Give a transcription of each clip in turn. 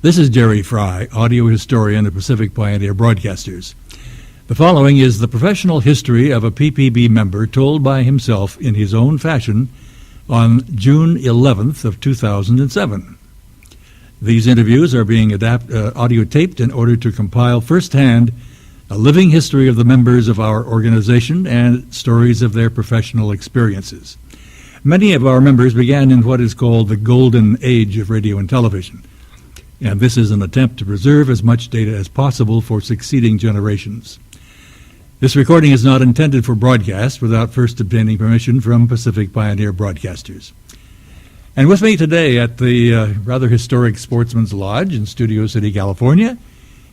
This is Jerry Fry, audio historian of Pacific Pioneer Broadcasters. The following is the professional history of a PPB member told by himself in his own fashion on June 11th of 2007. These interviews are being audio taped in order to compile firsthand a living history of the members of our organization and stories of their professional experiences. Many of our members began in what is called the golden age of radio and television, and this is an attempt to preserve as much data as possible for succeeding generations. This recording is not intended for broadcast without first obtaining permission from Pacific Pioneer Broadcasters. And with me today at the rather historic Sportsman's Lodge in Studio City, California,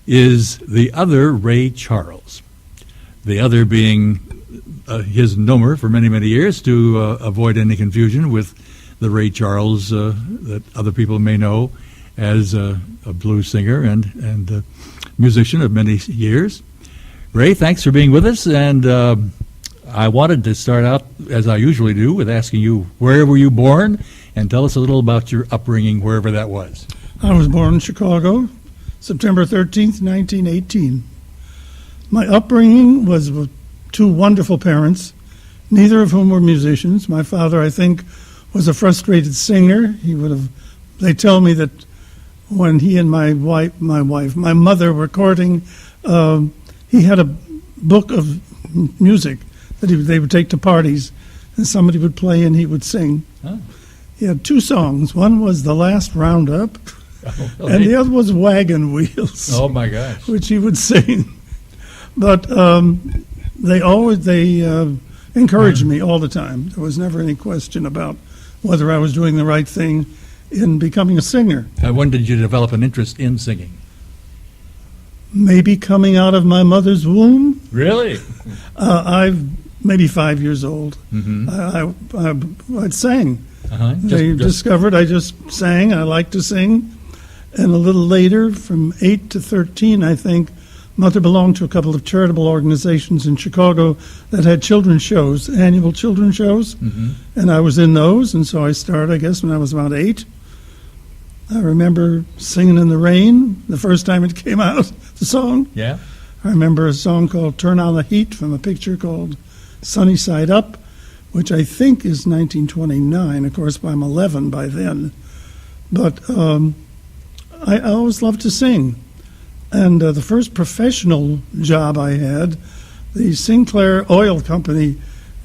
is the other Ray Charles. The other being his nomer for many, many years to avoid any confusion with the Ray Charles that other people may know as a blues singer and musician of many years. Ray, thanks for being with us, and I wanted to start out, as I usually do, with asking you, where were you born, and tell us a little about your upbringing, wherever that was. I was born in Chicago, September 13th, 1918. My upbringing was with two wonderful parents, neither of whom were musicians. My father, I think, was a frustrated singer. They tell me that when he and my mother were courting, he had a book of music that they would take to parties, and somebody would play and he would sing. Huh. He had two songs. One was The Last Roundup, and the other was Wagon Wheels. Oh, my gosh. Which he would sing. But they encouraged me all the time. There was never any question about whether I was doing the right thing in becoming a singer. When did you develop an interest in singing? Maybe coming out of my mother's womb. Really? I'm maybe 5 years old. Mm-hmm. I sang. Uh-huh. They discovered I just sang. I liked to sing. And a little later, from 8 to 13, I think, Mother belonged to a couple of charitable organizations in Chicago that had children's shows, annual children's shows. Mm-hmm. And I was in those, and so I started, I guess, when I was about 8. I remember Singing in the Rain, the first time it came out, the song. Yeah. I remember a song called Turn on the Heat from a picture called Sunny Side Up, which I think is 1929. Of course, I'm 11 by then. But I always loved to sing. And the first professional job I had, the Sinclair Oil Company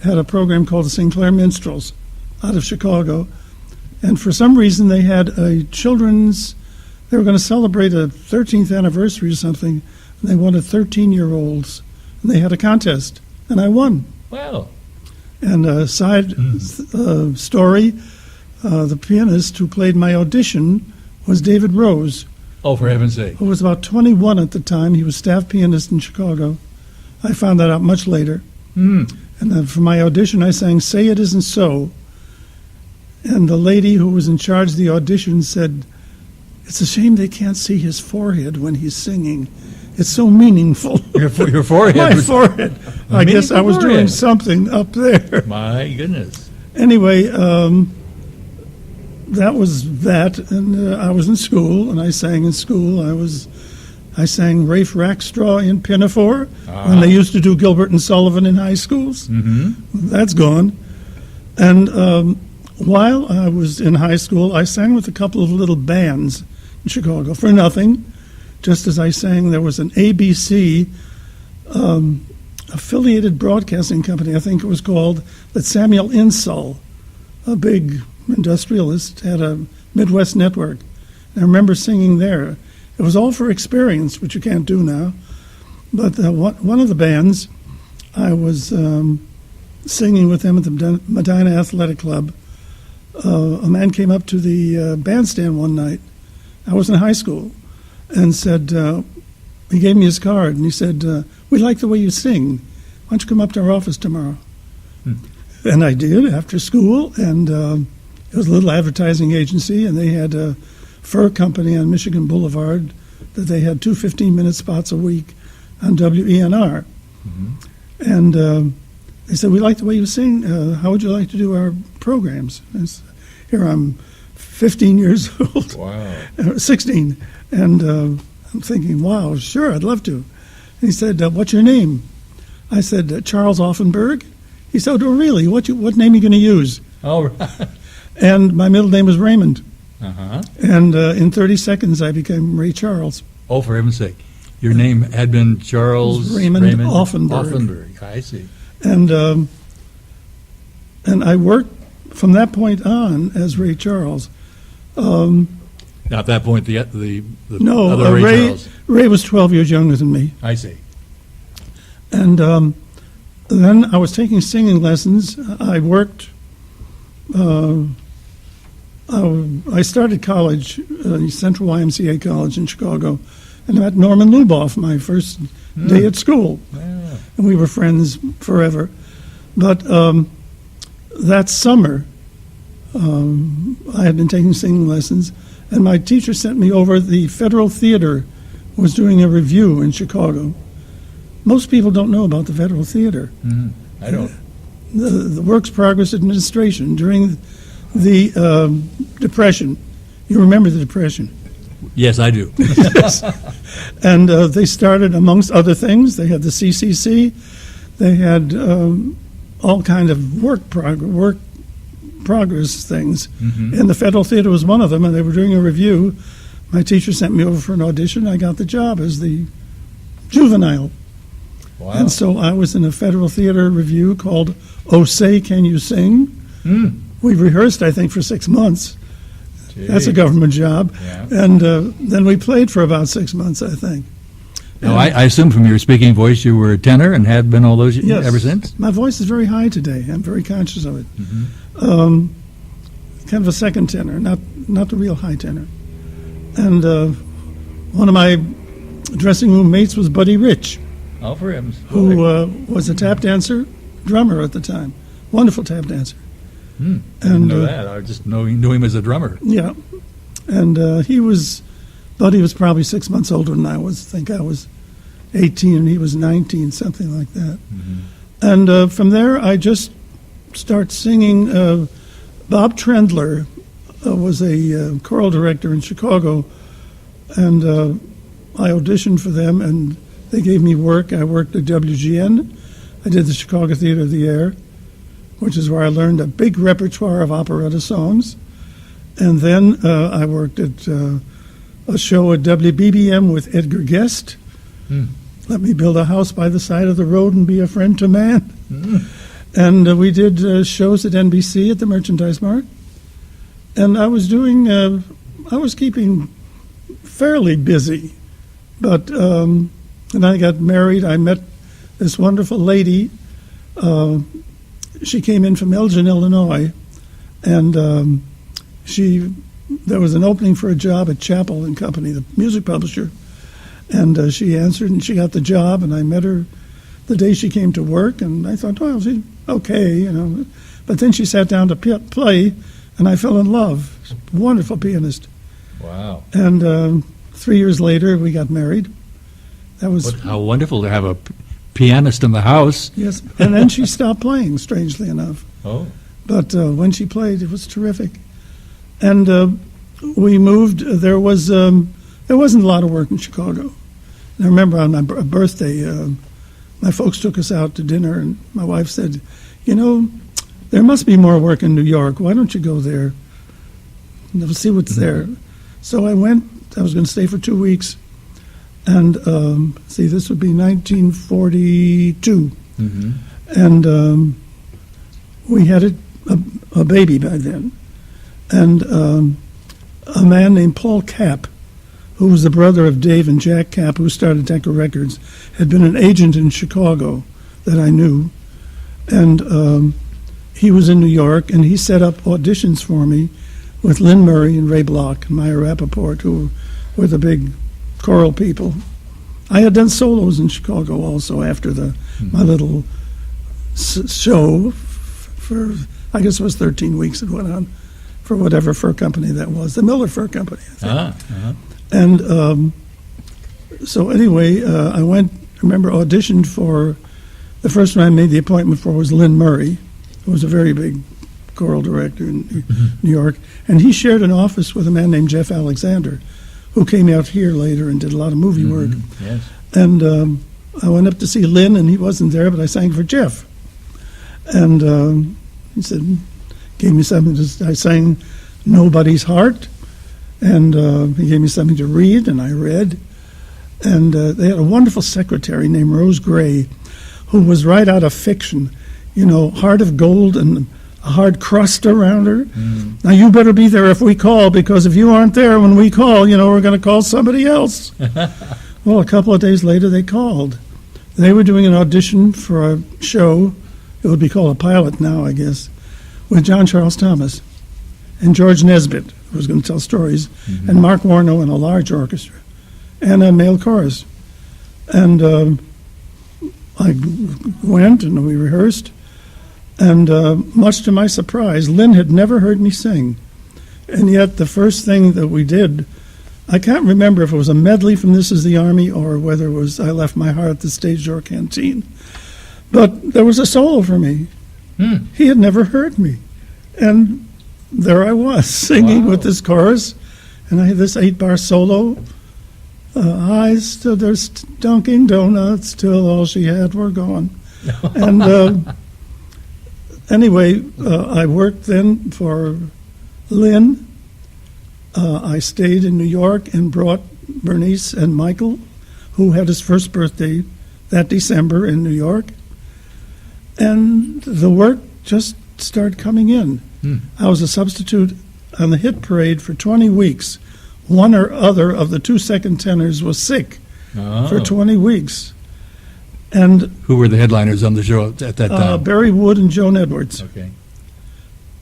had a program called the Sinclair Minstrels out of Chicago. And for some reason, they had they were going to celebrate a 13th anniversary or something, and they wanted 13-year-olds. And they had a contest, and I won. Wow. And a side story, the pianist who played my audition was David Rose. Oh, for heaven's sake. Who was about 21 at the time. He was staff pianist in Chicago. I found that out much later. Mm. And then for my audition, I sang Say It Isn't So. And the lady who was in charge of the audition said, "It's a shame they can't see his forehead when he's singing. It's so meaningful." Your forehead? My forehead. I guess I was doing something up there. My goodness. Anyway, that was that. And I was in school, and I sang in school. I sang Rafe Rackstraw in Pinafore when they used to do Gilbert and Sullivan in high schools. Mm-hmm. That's gone. And while I was in high school, I sang with a couple of little bands in Chicago for nothing. Just as I sang, there was an ABC affiliated broadcasting company, I think it was called, that Samuel Insull, a big industrialist, had a Midwest network. And I remember singing there. It was all for experience, which you can't do now. But one of the bands, I was singing with them at the Medina Athletic Club. A man came up to the bandstand one night. I was in high school, and said, he gave me his card, and he said, "We like the way you sing. Why don't you come up to our office tomorrow?" And I did after school, and it was a little advertising agency, and they had a fur company on Michigan Boulevard that they had 2 15-minute spots a week on WENR. Mm-hmm. And they said, "We like the way you sing. How would you like to do our programs?" And here I'm 15 years old. Wow. 16. And I'm thinking, wow, sure, I'd love to. And he said, what's your name? I said, Charles Offenberg. He said, oh, really? What name are you going to use? Oh, And my middle name was Raymond. uh-huh. And in 30 seconds, I became Ray Charles. Oh, for heaven's sake. Your name had been Charles Raymond Offenberg. Offenberg. I see. And I worked from that point on as Ray Charles. Now, at that point, the No, other Ray Charles. Ray was 12 years younger than me. I see. And then I was taking singing lessons. I worked. I started college, Central YMCA College in Chicago, and I met Norman Luboff my first day at school. Yeah. And we were friends forever. But that summer, I had been taking singing lessons, and my teacher sent me over. The Federal Theater was doing a review in Chicago. Most people don't know about the Federal Theater. Mhm. I don't. The Works Progress Administration during the Depression. You remember the Depression. Yes, I do. And they started, amongst other things, they had the CCC. They had all kind of work progress things. Mhm. And the Federal Theater was one of them, and they were doing a review. My teacher sent me over for an audition. I got the job as the juvenile. Wow. And so I was in a Federal Theater review called Oh Say, Can You Sing? Mm. We rehearsed, I think, for 6 months. That's a government job. Yeah. And then we played for about 6 months, I think. Now, I assume from your speaking voice you were a tenor and have been all those Yes. ever since? My voice is very high today. I'm very conscious of it. Kind of a second tenor, not the real high tenor. And one of my dressing room mates was Buddy Rich, Oh, for him. who was a tap dancer, drummer at the time. Wonderful tap dancer. I didn't And know that. I just knew him as a drummer. yeah, and Buddy was probably 6 months older than I was. I think I was 18 and he was 19, something like that. And from there, I just start singing. Bob Trendler was a choral director in Chicago, and I auditioned for them, and they gave me work. I worked at WGN. I did the Chicago Theater of the Air, which is where I learned a big repertoire of operetta songs. And then I worked at a show at WBBM with Edgar Guest. Let Me Build a House by the Side of the Road and Be a Friend to Man. And we did shows at NBC at the Merchandise Mart. And I was keeping fairly busy. But, and I got married. I met this wonderful lady. She came in from Elgin, Illinois, and there was an opening for a job at Chappell and Company, the music publisher, and she answered, and she got the job, and I met her the day she came to work, and I thought, well, she's okay, you know. But then she sat down to play, and I fell in love. Wonderful pianist. Wow. And 3 years later, we got married. That was How wonderful to have a pianist in the house. yes. And then she stopped playing, strangely enough. Oh. But when she played, it was terrific. And we moved. There wasn't a lot of work in Chicago. And I remember on my birthday, my folks took us out to dinner, and my wife said, "You know, there must be more work in New York. Why don't you go there? And see what's there." So I went. I was going to stay for 2 weeks, and this would be 1942, and we had a baby by then, and a man named Paul Kapp, who was the brother of Dave and Jack Kapp, who started Decca Records, had been an agent in Chicago that I knew, and he was in New York, and he set up auditions for me with Lynn Murray and Ray Block and Maya Rappaport, who were the big choral people. I had done solos in Chicago also after my little show for, I guess it was 13 weeks it went on, for whatever fur company that was, the Miller Fur Company, I think. And so anyway, I remember auditioned for, the first one I made the appointment for was Lynn Murray, who was a very big choral director in New York, and he shared an office with a man named Jeff Alexander, who came out here later and did a lot of movie work. Yes. And I went up to see Lynn, and he wasn't there, but I sang for Jeff. And he said, gave me something I sang Nobody's Heart, and he gave me something to read, and I read. And they had a wonderful secretary named Rose Gray, who was right out of fiction, heart of gold and a hard crust around her. Now, you better be there if we call, because if you aren't there when we call, we're going to call somebody else. Well, a couple of days later, they called. They were doing an audition for a show. It would be called a pilot now, I guess, with John Charles Thomas and George Nesbitt, who was going to tell stories, and Mark Warno and a large orchestra, and a male chorus. And I went, and we rehearsed, and much to my surprise, Lynn had never heard me sing. And yet the first thing that we did, I can't remember if it was a medley from This Is the Army or whether it was I Left My Heart at the Stage Door Canteen. But there was a solo for me. He had never heard me. And there I was, singing with this chorus, and I had this 8-bar solo. I stood there Dunkin' Donuts till all she had were gone. And anyway, I worked then for Lynn. I stayed in New York and brought Bernice and Michael, who had his first birthday that December in New York. And the work just started coming in. I was a substitute on the hit parade for 20 weeks. One or other of the 2 second tenors was sick for 20 weeks. And who were the headliners on the show at that time? Barry Wood and Joan Edwards. Okay.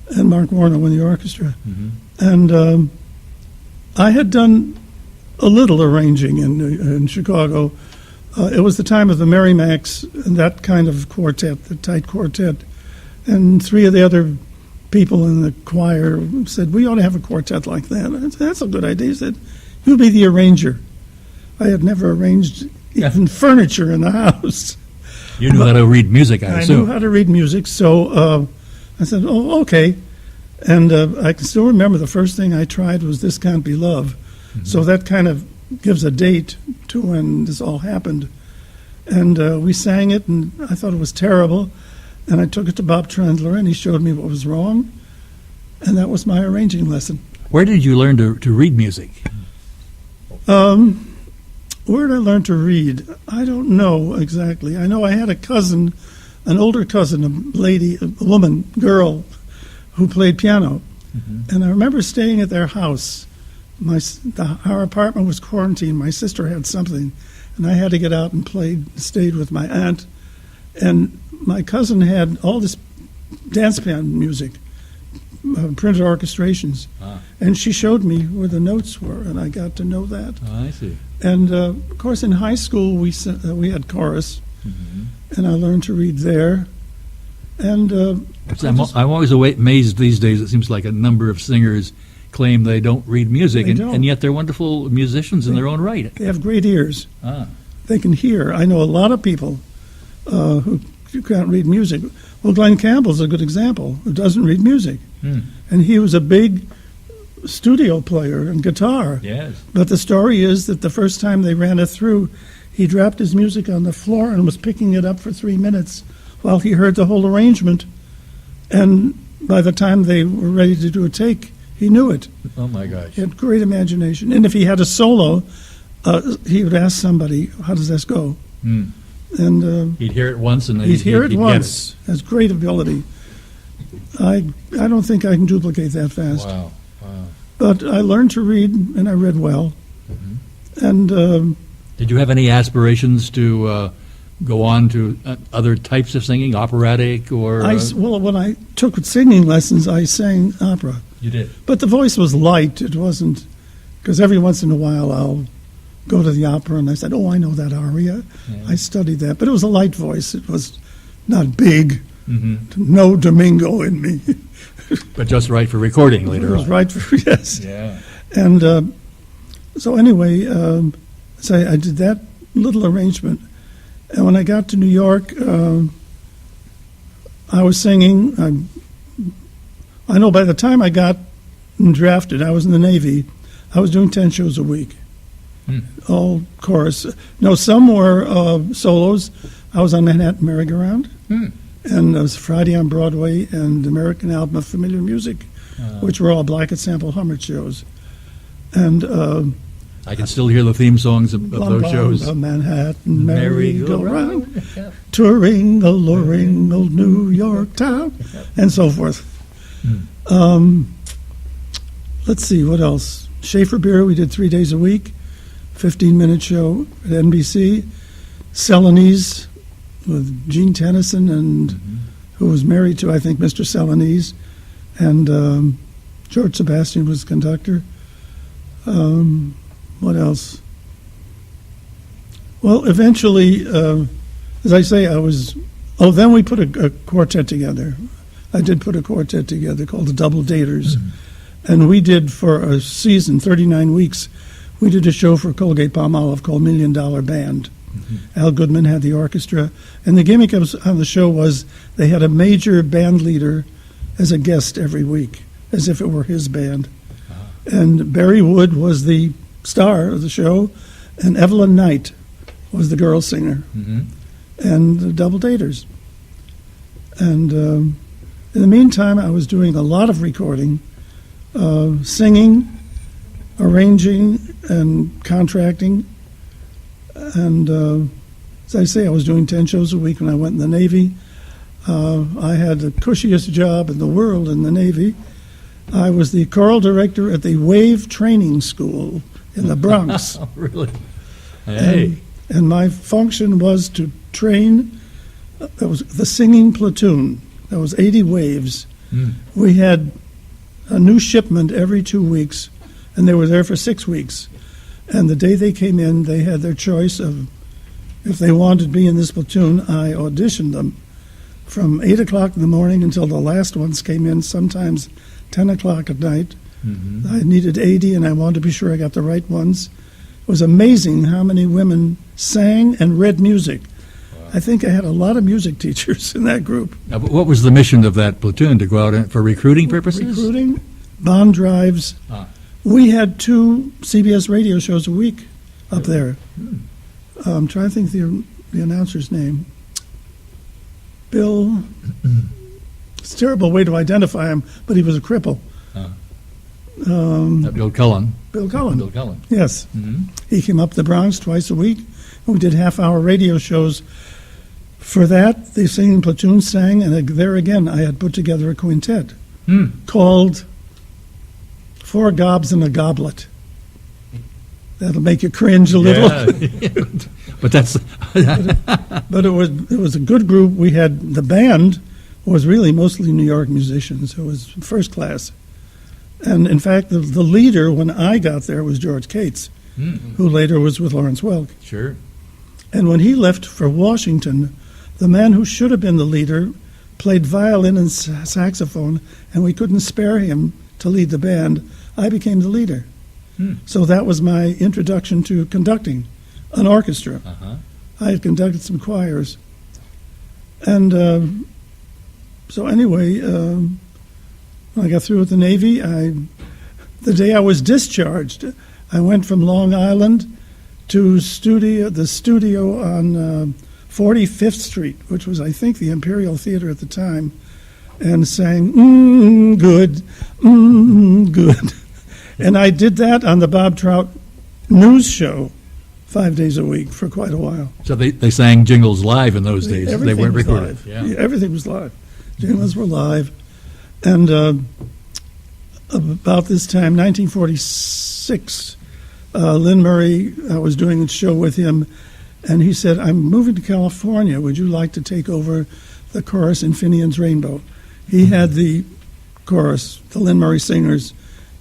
And Mark Warno in the orchestra. And I had done a little arranging in Chicago. It was the time of the Merrimacs and that kind of quartet, the tight quartet. And 3 of the other people in the choir said, we ought to have a quartet like that. I said, that's a good idea. He said, you be the arranger. I had never arranged even furniture in the house. You knew how to read music, I assume. I knew how to read music, so I said, oh, okay. And I can still remember the first thing I tried was This Can't Be Love. So that kind of gives a date to when this all happened. And we sang it, and I thought it was terrible. And I took it to Bob Trendler, and he showed me what was wrong. And that was my arranging lesson. Where did you learn to read music? Where did I learn to read? I don't know exactly. I know I had a cousin, an older cousin, a lady, a woman, girl, who played piano. And I remember staying at their house. Our apartment was quarantined. My sister had something, and I had to get out and stayed with my aunt. And my cousin had all this dance band music, printed orchestrations. And she showed me where the notes were, and I got to know that. I see. And, of course, in high school, we had chorus, and I learned to read there. And I'm always amazed these days. It seems like a number of singers claim they don't read music, and yet they're wonderful musicians in their own right. They have great ears. They can hear. I know a lot of people who can't read music. Well, Glenn Campbell's a good example, who doesn't read music. And he was a big studio player and guitar. Yes. But the story is that the first time they ran it through, he dropped his music on the floor and was picking it up for 3 minutes while he heard the whole arrangement. And by the time they were ready to do a take, he knew it. Oh, my gosh. He had great imagination. And if he had a solo, he would ask somebody, how does this go? And he'd hear it once, and he'd hear it get once. Has great ability. I don't think I can duplicate that fast. Wow. But I learned to read, and I read well. And did you have any aspirations to go on to other types of singing, operatic or? Well, when I took singing lessons, I sang opera. You did. But the voice was light. It wasn't, because every once in a while I'll go to the opera, and I said, oh, I know that aria. I studied that. But it was a light voice. It was not big. No Domingo in me. But just right for recording later on. It was right for, yes. Yeah. And so anyway, so I did that little arrangement. And when I got to New York, I was singing. I know by the time I got drafted, I was in the Navy, I was doing 10 shows a week. all chorus. No, some were solos. I was on Manhattan Merry-Go-Round, and it was Friday on Broadway and American Album of Familiar Music, which were all Blackett Sample Hummert shows. And I can still hear the theme songs of those shows. Manhattan Merry-Go-Round, Yep. touring a luring old New York town, and so forth. Let's see, what else? Schaefer Beer, we did 3 days a week, 15-minute show at NBC. Celanese with Gene Tennyson, and who was married to, I think, Mr. Celanese, and George Sebastian was conductor. What else? Well, eventually, as I say, then we put a quartet together. I did put a quartet together called the Double Daters. And we did, for a season, 39 weeks, we did a show for Colgate-Palmolive called $1 Million Band. Al Goodman had the orchestra. And the gimmick on the show was they had a major band leader as a guest every week, as if it were his band. And Barry Wood was the star of the show, and Evelyn Knight was the girl singer, and the Double Daters. And in the meantime, I was doing a lot of recording, singing, arranging, and contracting. And as I say, I was doing 10 shows a week when I went in the Navy. I had the cushiest job in the world in the Navy. I was the choral director at the Wave Training School in the Bronx. Really? Hey. And my function was to train, that was the singing platoon. That was 80 waves. We had a new shipment every 2 weeks, and they were there for 6 weeks. And the day they came in, they had their choice of, if they wanted me in this platoon, I auditioned them from 8 o'clock in the morning until the last ones came in, sometimes 10 o'clock at night. I needed 80, and I wanted to be sure I got the right ones. It was amazing how many women sang and read music. Wow. I think I had a lot of music teachers in that group. Now, what was the mission of that platoon, to go out for recruiting purposes? Recruiting, bond drives. We had 2 CBS radio shows a week up there. I'm trying to think the announcer's name. Bill. It's a terrible way to identify him, but he was a cripple. Bill Cullen. Bill Cullen. Bill Cullen. Yes. He came up to the Bronx twice a week. We did half-hour radio shows. For that, the singing platoon sang, and there again, I had put together a quintet called Four Gobs and a Goblet. That'll make you cringe a little. But that's... but it was a good group. We had, the band was really mostly New York musicians. It was first class. And in fact, the leader when I got there was George Cates, who later was with Lawrence Welk. Sure. And when he left for Washington, the man who should have been the leader played violin and saxophone, and we couldn't spare him to lead the band. I became the leader. So that was my introduction to conducting an orchestra. I had conducted some choirs. And so anyway, when I got through with the Navy, the day I was discharged, I went from Long Island to the studio on 45th Street, which was, I think, the Imperial Theater at the time, and sang, good, good. And I did that on the Bob Trout news show 5 days a week for quite a while. So they sang jingles live in those days. They Everything weren't was recorded. live. Yeah, everything was live. Jingles were live. And about this time, 1946, Lynn Murray, I was doing a show with him, and he said, I'm moving to California. Would you like to take over the chorus in Finian's Rainbow? He had the chorus, the Lynn Murray Singers,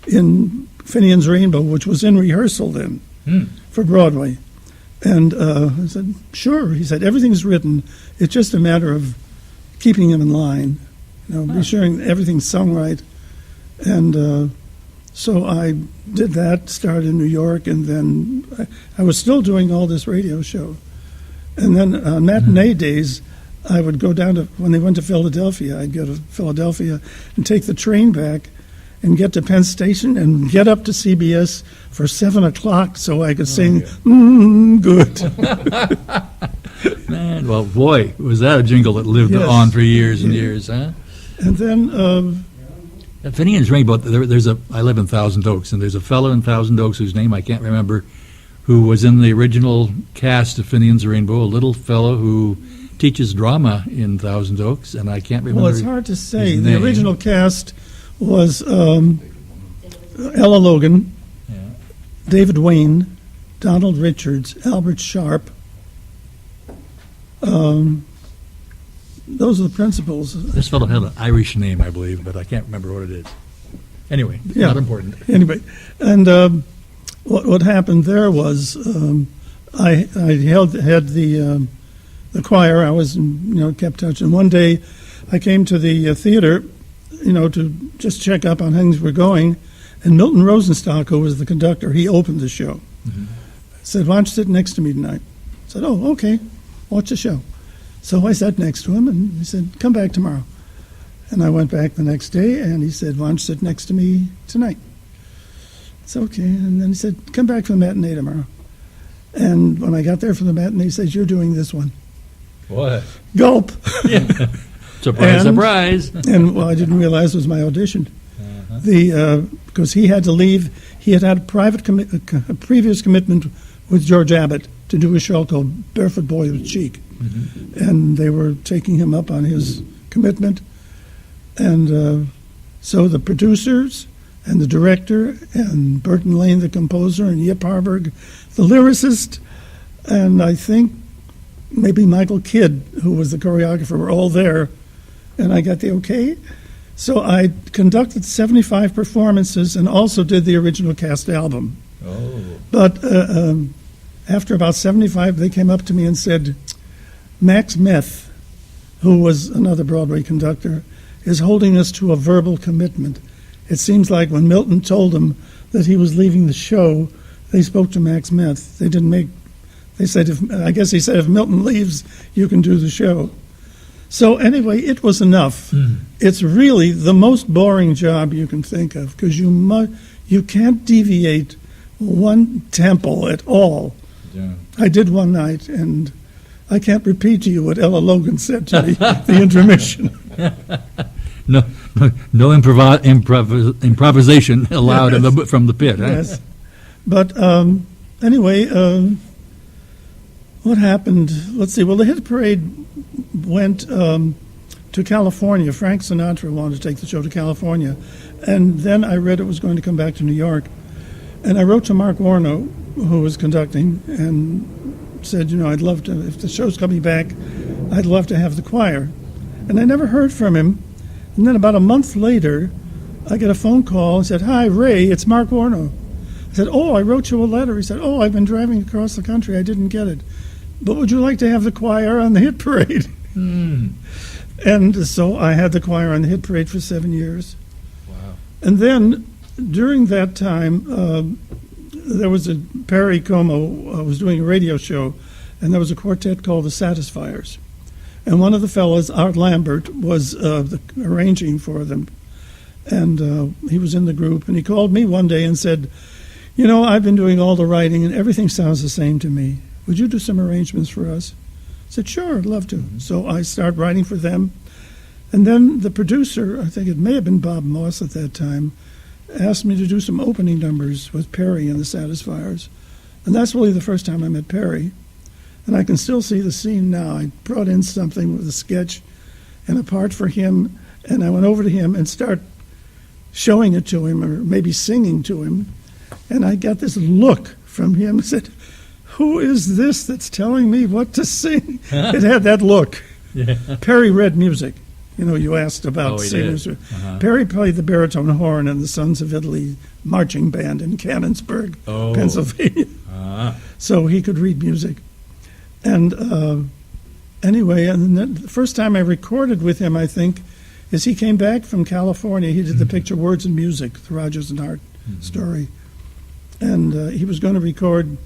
in Finian's Rainbow, which was in rehearsal then for Broadway. And I said, sure. He said, everything's written. It's just a matter of keeping him in line, be sure everything's sung right. And so I did that, started in New York, and then I was still doing all this radio show. And then on matinee days, I would go down to, when they went to Philadelphia, I'd go to Philadelphia and take the train back. and get to Penn Station and get up to CBS for 7 o'clock so I could sing, good. Man, well, boy, was that a jingle that lived Yes. on for years and years, huh? And then, Finian's Rainbow, I live in Thousand Oaks, and there's a fellow in Thousand Oaks whose name I can't remember, who was in the original cast of Finian's Rainbow, a little fellow who teaches drama in Thousand Oaks, and I can't remember. well, it's hard to say. his The name. original cast was Ella Logan, Yeah. David Wayne, Donald Richards, Albert Sharp. Those are the principals. This fellow had an Irish name, I believe, but I can't remember what it is. Anyway, Yeah. not important. Anyway, and what happened there was I had the choir. I was kept touch. And one day I came to the theater, to just check up on how things were going. And Milton Rosenstock, who was the conductor, he opened the show. Mhm. Said, "Why don't you sit next to me tonight?" I said, "Oh, okay. Watch the show." So I sat next to him, and he said, "Come back tomorrow." And I went back the next day, and he said, "Why don't you sit next to me tonight?" It's okay. And then he said, "Come back for the matinee tomorrow." And when I got there for the matinee, he says, "You're doing this one." What? Gulp. Yeah. Surprise, And- surprise. And I didn't realize it was my audition. Because he had to leave. He had a a previous commitment with George Abbott to do a show called Barefoot Boy with Cheek. And they were taking him up on his commitment. And so the producers and the director and Burton Lane, the composer, and Yip Harburg, the lyricist, and I think maybe Michael Kidd, who was the choreographer, were all there. And I got the okay. So I conducted 75 performances and also did the original cast album. Oh. But after about 75, they came up to me and said, "Max Meth, who was another Broadway conductor, is holding us to a verbal commitment. It seems like when Milton told them that he was leaving the show, they spoke to Max Meth. They said, I guess he said, if Milton leaves, you can do the show." So anyway, it was enough. It's really the most boring job you can think of because you can't deviate one tempo at all. Yeah. I did one night, and I can't repeat to you what Ella Logan said to me, the intermission. No improvisation allowed Yes. from the pit. Huh? Yes. But anyway, what happened? Let's see. Well, the hit parade went to California. Frank Sinatra wanted to take the show to California. And then I read it was going to come back to New York. And I wrote to Mark Warno, who was conducting, and said, I'd love to, if the show's coming back, I'd love to have the choir. And I never heard from him. And then about a month later, I get a phone call and said, "Hi, Ray, it's Mark Warno." I said, "Oh, I wrote you a letter." He said, "Oh, I've been driving across the country. I didn't get it. But would you like to have the choir on the hit parade?" And so I had the choir on the hit parade for 7 years. Wow. And then during that time, there was Perry Como was doing a radio show, and there was a quartet called the Satisfiers. And one of the fellows, Art Lambert, was arranging for them. And he was in the group, and he called me one day and said, "I've been doing all the writing, and everything sounds the same to me. Would you do some arrangements for us?" I said, "Sure, I'd love to." So I started writing for them. And then the producer, I think it may have been Bob Moss at that time, asked me to do some opening numbers with Perry and the Satisfiers. And that's really the first time I met Perry. And I can still see the scene now. I brought in something with a sketch and a part for him, and I went over to him and started showing it to him, or maybe singing to him. And I got this look from him and said, "Who is this that's telling me what to sing?" It had that look. Yeah. Perry read music. You asked about Oh, he singers. did. Uh-huh. Perry played the baritone horn in the Sons of Italy marching band in Canonsburg, Oh. Pennsylvania. Ah. So he could read music. And anyway, and then the first time I recorded with him, I think, is he came back from California. He did the picture Words and Music, the Rogers and Hart story. And he was going to record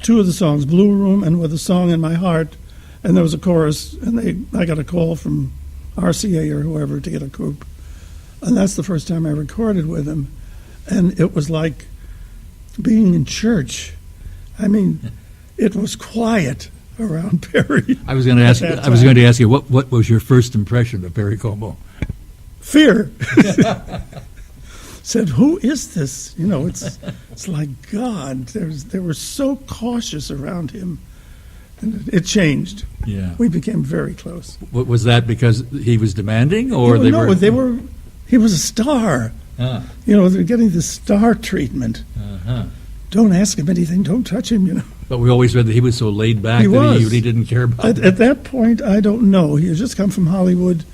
two of the songs, Blue Room and With a Song in My Heart. And there was a chorus, and I got a call from RCA or whoever to get a group. And that's the first time I recorded with him. And it was like being in church. I mean, it was quiet around Perry. I was going to ask. I was going to ask you what was your first impression of Perry Como? Fear. Said, who is this? You know, it's like God. They were so cautious around him. And it changed. Yeah. We became very close. Was that because he was demanding, or they were? He was a star. Ah. You know, they're getting the star treatment. Uh-huh. Don't ask him anything. Don't touch him. You know. But we always read that he was so laid back He that was. he really didn't care about At that point, I don't know. He had just come from Hollywood,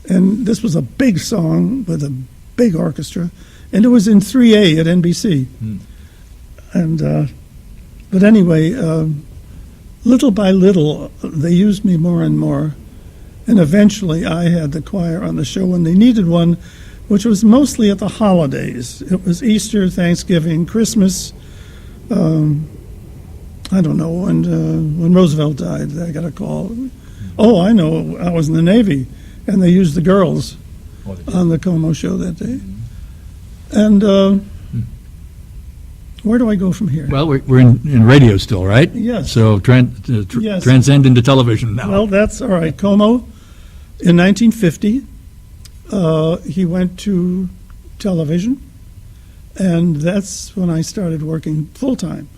and this was a big song with a big orchestra, and it was in 3A at NBC. And but anyway, little by little, they used me more and more, and eventually I had the choir on the show when they needed one, which was mostly at the holidays. It was Easter, Thanksgiving, Christmas. I don't know, when Roosevelt died, I got a call. Oh, I know, I was in the Navy, and they used the girls on the Como show that day. And where do I go from here? Well, we're in radio still, right? Yes. So Yes. transcend into television now. Well, that's all right. Como, in 1950, he went to television, and that's when I started working full-time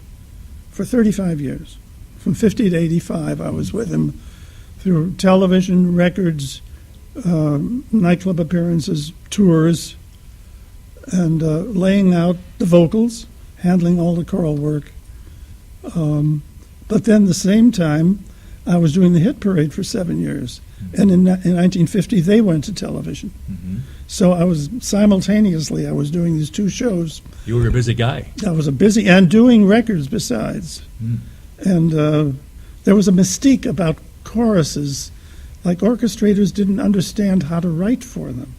for 35 years. From 50 to 85, I was with him through television, records, nightclub appearances, tours, and laying out the vocals, handling all the choral work. But then the same time, I was doing the hit parade for 7 years. And in 1950, they went to television. So I was simultaneously, I was doing these two shows. You were a busy guy. I was a busy, and doing records besides. And there was a mystique about choruses, like orchestrators didn't understand how to write for them.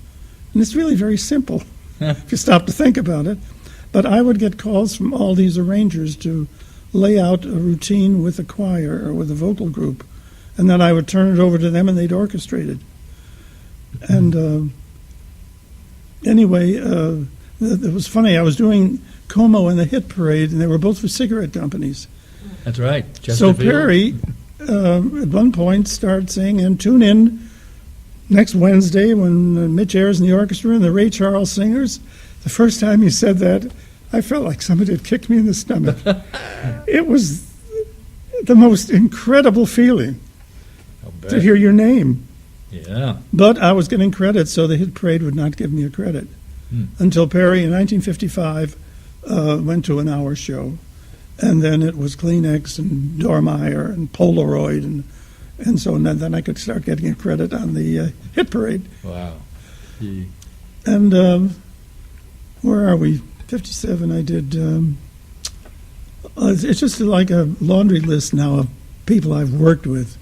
And it's really very simple, if you stop to think about it. But I would get calls from all these arrangers to lay out a routine with a choir or with a vocal group, and then I would turn it over to them and they'd orchestrate it. And anyway, it was funny. I was doing Como and the Hit Parade, and they were both for cigarette companies. That's right. So Perry, at one point, started saying, and tune in next Wednesday when Mitch Ayers and the orchestra and the Ray Charles singers. The first time he said that, I felt like somebody had kicked me in the stomach. It was the most incredible feeling to hear your name. Yeah. But I was getting credit, so the Hit Parade would not give me a credit until Perry in 1955 went to an hour show. And then it was Kleenex and Dormeyer and Polaroid, and so then I could start getting a credit on the Hit Parade. Wow. And where are we? 57, I did. It's just like a laundry list now of people I've worked with.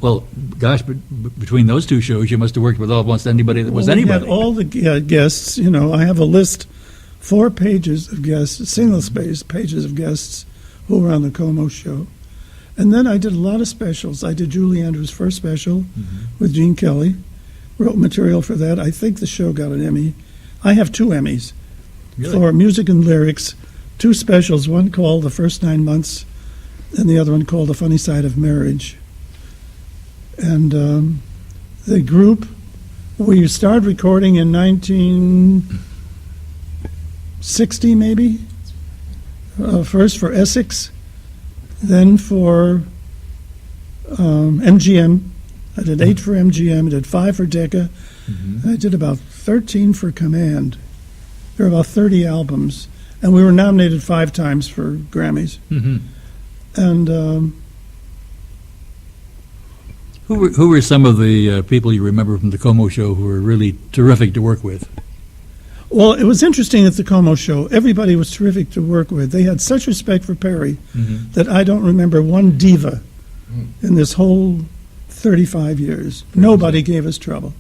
Well, gosh, but between those two shows, you must have worked with almost anybody that was anybody. We had all the guests. You know, I have a list, 4 pages of guests, single-spaced pages of guests who were on the Como show. And then I did a lot of specials. I did Julie Andrews' first special with Gene Kelly, wrote material for that. I think the show got an Emmy. I have 2 Emmys. Really? For music and lyrics, 2 specials, one called The First 9 Months and the other one called The Funny Side of Marriage. And the group, we started recording in 1960 maybe, first for Essex, then for MGM. I did 8 for MGM, I did 5 for Decca, and I did about 13 for Command. There were about 30 albums, and we were nominated 5 times for Grammys. And who were some of the people you remember from the Como show who were really terrific to work with? well, it was interesting at the Como show. Everybody was terrific to work with. They had such respect for Perry that I don't remember one diva in this whole 35 years. Nobody gave us trouble.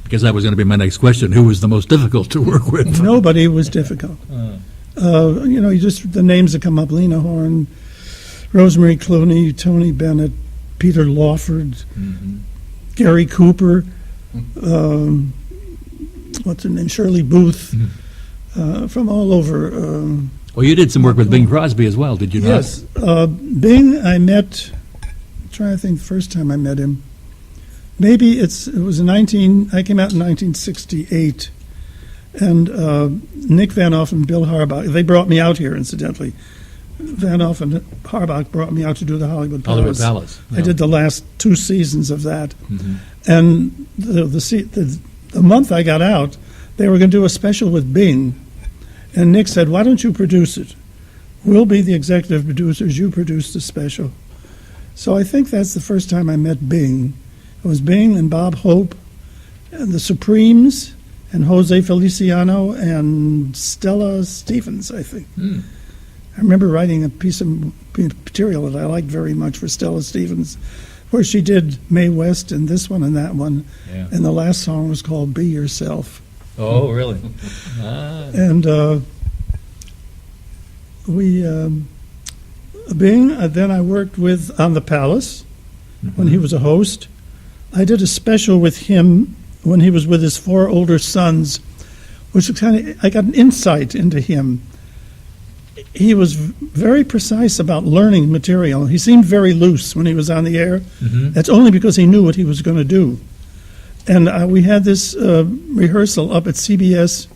Because that was going to be my next question. Who was the most difficult to work with? Nobody was difficult. You know, the names that come up: Lena Horne, Rosemary Clooney, Tony Bennett, Peter Lawford, Gary Cooper, what's her name, Shirley Booth, from all over. Well, you did some work with Bing Crosby as well, did you not? Yes. Bing, I met, I'm trying to think the first time I met him. Maybe I came out in 1968, and Nick Van Off and Bill Harbach, they brought me out here, incidentally. Van Off and Harbach brought me out to do the Hollywood Palace. Yeah. I did the last 2 seasons of that. Mm-hmm. And the month I got out, they were going to do a special with Bing. And Nick said, why don't you produce it? We'll be the executive producers. You produce the special. So I think that's the first time I met Bing. It was Bing and Bob Hope and the Supremes and Jose Feliciano and Stella Stevens, I think. I remember writing a piece of material that I liked very much for Stella Stevens, where she did Mae West and this one and that one. Yeah. And the last song was called Be Yourself. Oh, really? And Bing, then I worked with on the Palace when he was a host. I did a special with him when he was with his 4 older sons, which I got an insight into him. He was very precise about learning material. He seemed very loose when he was on the air. Mm-hmm. That's only because he knew what he was going to do. And we had this rehearsal up at CBS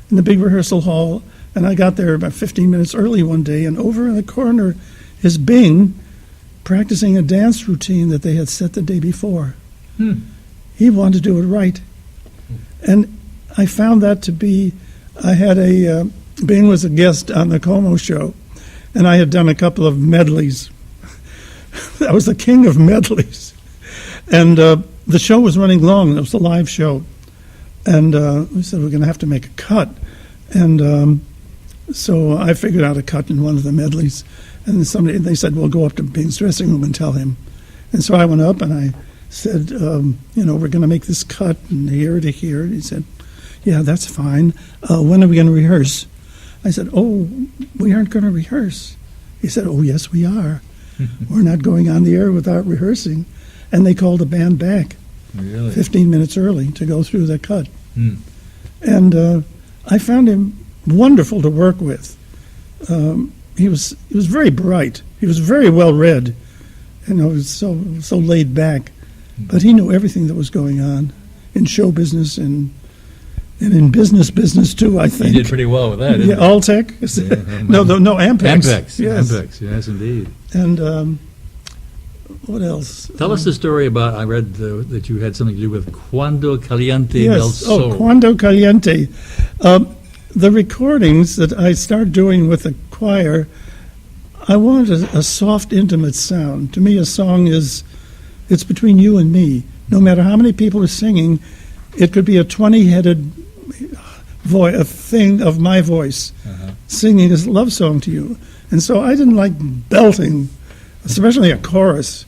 in the big rehearsal hall, and I got there about 15 minutes early one day, and over in the corner is Bing practicing a dance routine that they had set the day before. He wanted to do it right. And I found that to be, Bing was a guest on the Como show, and I had done a couple of medleys. I was the king of medleys. And the show was running long. It was a live show. And we said, we're going to have to make a cut. And so I figured out a cut in one of the medleys. And they said, well, go up to Bing's dressing room and tell him. And so I went up and I said, we're going to make this cut from here to here. And he said, yeah, that's fine. When are we going to rehearse? I said, oh, we aren't going to rehearse. He said, oh, yes, we are. We're not going on the air without rehearsing. And they called the band back 15 minutes early to go through the cut. And I found him wonderful to work with. He was very bright. He was very well read. He was so laid back. But he knew everything that was going on in show business and in business too, I think. He did pretty well with that, yeah, Alltech? No, Ampex. Ampex, yes. Ampex, yes, indeed. And what else? Tell us the story about, I read that you had something to do with Cuando Caliente del Sol. Oh, Cuando Caliente. The recordings that I started doing with the choir, I wanted a soft, intimate sound. To me, a song it's between you and me. No matter how many people are singing, it could be a 20-headed a thing of my voice singing a love song to you. And so I didn't like belting, especially a chorus.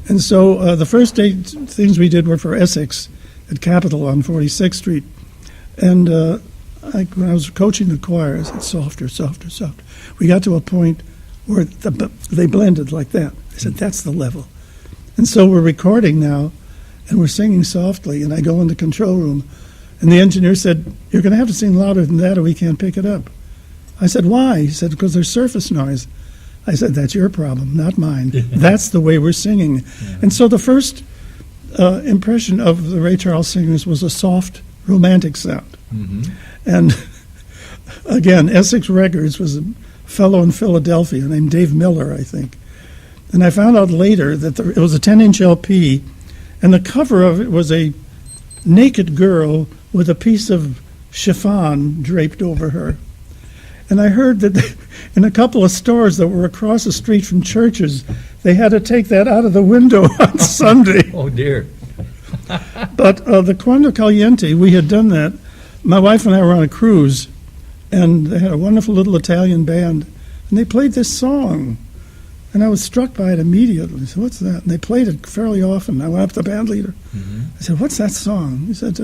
And so the first 8 things we did were for Essex at Capitol on 46th Street. And when I was coaching the choir, I said, softer, softer, softer. We got to a point where they blended like that. I said, that's the level. And so we're recording now, and we're singing softly, and I go in the control room, and the engineer said, you're going to have to sing louder than that or we can't pick it up. I said, why? He said, because there's surface noise. I said, that's your problem, not mine. That's the way we're singing. Yeah. And so the first impression of the Ray Charles singers was a soft, romantic sound. And again, Essex Records was a fellow in Philadelphia named Dave Miller, I think. And I found out later that it was a 10-inch LP, and the cover of it was a naked girl with a piece of chiffon draped over her. And I heard that in a couple of stores that were across the street from churches, they had to take that out of the window on Sunday. Oh, dear. But the Cuando Caliente, we had done that. My wife and I were on a cruise, and they had a wonderful little Italian band, and they played this song. And I was struck by it immediately. I said, what's that? And they played it fairly often. I went up to the band leader. I said, what's that song? He said,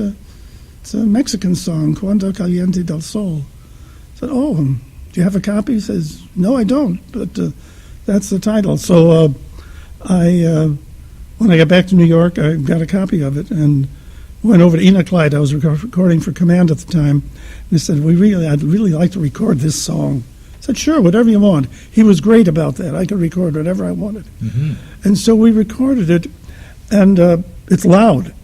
it's a Mexican song, Cuando Caliente del Sol. I said, oh, do you have a copy? He says, no, I don't, but that's the title. So when I got back to New York, I got a copy of it, and went over to Enoch Light. I was recording for Command at the time. He said, I'd really like to record this song. I said, sure, whatever you want. He was great about that. I could record whatever I wanted. Mm-hmm. And so we recorded it, and it's loud.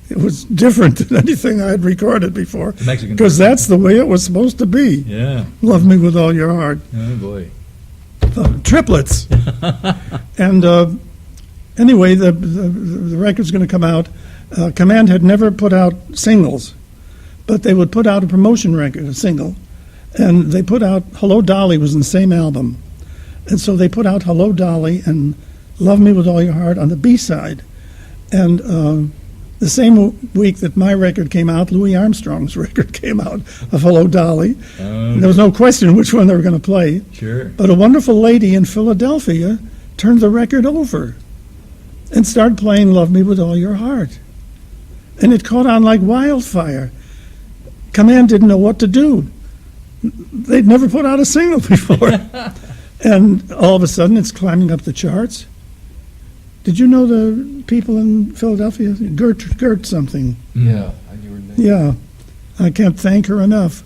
It was different than anything I had recorded before. Mexican. Because that's the way it was supposed to be. Yeah. Love me with all your heart. Oh, boy. Triplets. And anyway, the record's going to come out. Command had never put out singles, but they would put out a promotion record, a single. And they put out Hello Dolly was in the same album. And so they put out Hello Dolly and Love Me With All Your Heart on the B-side. And the same week that my record came out, Louis Armstrong's record came out of Hello Dolly. And there was no question which one they were going to play. Sure. But a wonderful lady in Philadelphia turned the record over and started playing Love Me With All Your Heart. And it caught on like wildfire. Command didn't know what to do. They'd never put out a single before. And all of a sudden, it's climbing up the charts. Did you know the people in Philadelphia? Gert something. Yeah, I knew her name. Yeah. I can't thank her enough.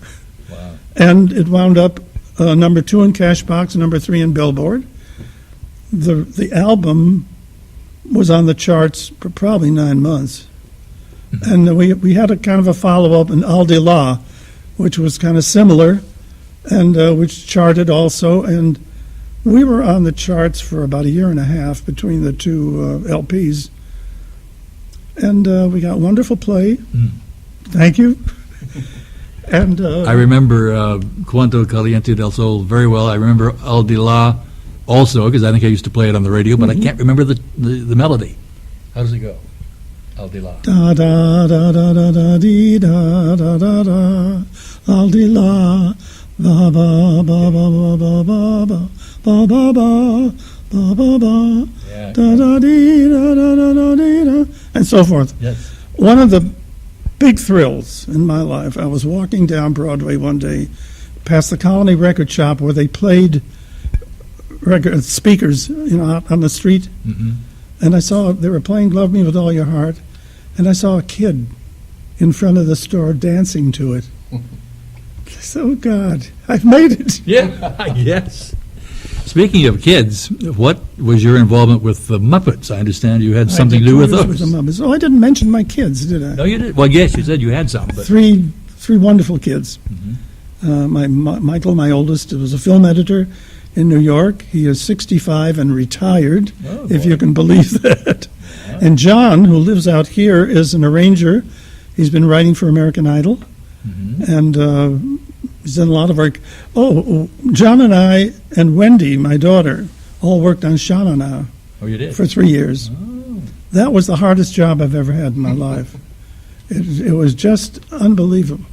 Wow. And it wound up number 2 in Cashbox, number 3 in Billboard. The album was on the charts for probably 9 months. And we had a kind of a follow-up in Al de La, which was kind of similar, and which charted also. And we were on the charts for about a year and a half between the two LPs. And we got wonderful play. Thank you. And I remember Cuanto Caliente del Sol very well. I remember Al de La also, because I think I used to play it on the radio, but I can't remember the melody. How does it go? Al de La. Da da da da da da dee da da da da Al de La ba ba ba ba ba ba ba ba ba ba ba ba ba Yeah. da da dee da da da da dee da, and so forth. Yes. One of the big thrills in my life, I was walking down Broadway one day past the Colony Record Shop where they played record speakers, out on the street. Mm-hmm. And I saw they were playing Love Me With All Your Heart, and I saw a kid in front of the store dancing to it. I said, oh, God, I've made it. Yeah, yes. Speaking of kids, what was your involvement with the Muppets? I understand you had something to do with those. The Muppets. Oh, I didn't mention my kids, did I? No, you did. Well, yes, you said you had some. But. Three wonderful kids. Michael, my oldest, was a film editor in New York. He is 65 and retired, if you can believe that. Yeah. And John, who lives out here, is an arranger. He's been writing for American Idol, and he's done a lot of work. Oh, John and I and Wendy, my daughter, all worked on Sha Na Na Oh, you did? for 3 years. Oh. That was the hardest job I've ever had in my life. It was just unbelievable.